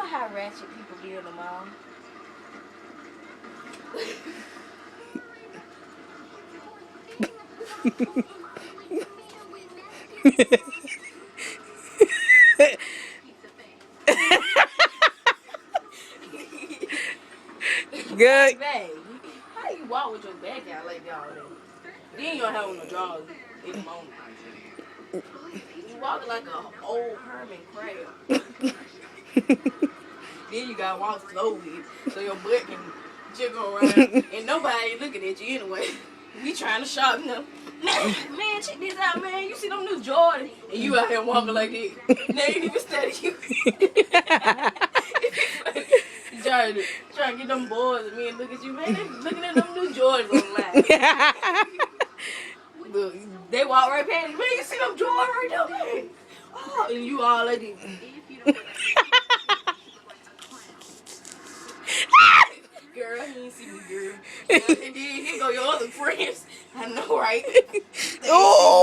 how ratchet people be in the mall? Good. Babe, how you walk with your back out like that all day? Then you don't have on no drawers in the moment. You walking like a old hermit crab. Then you gotta walk slowly so your butt can jiggle around and nobody looking at you anyway. We trying to shop them. Man, check this out, man. You see them new Jordans? And you out here walking like this. They ain't even study you. trying to get them boys and me and look at you, man. They looking at them new Jordans online. Look, they walk right past you. Man, you see them Jordans right there, man? Oh, and you all like this. Girl, he ain't see me, girl. And then here go your other friends. I know, right? Oh!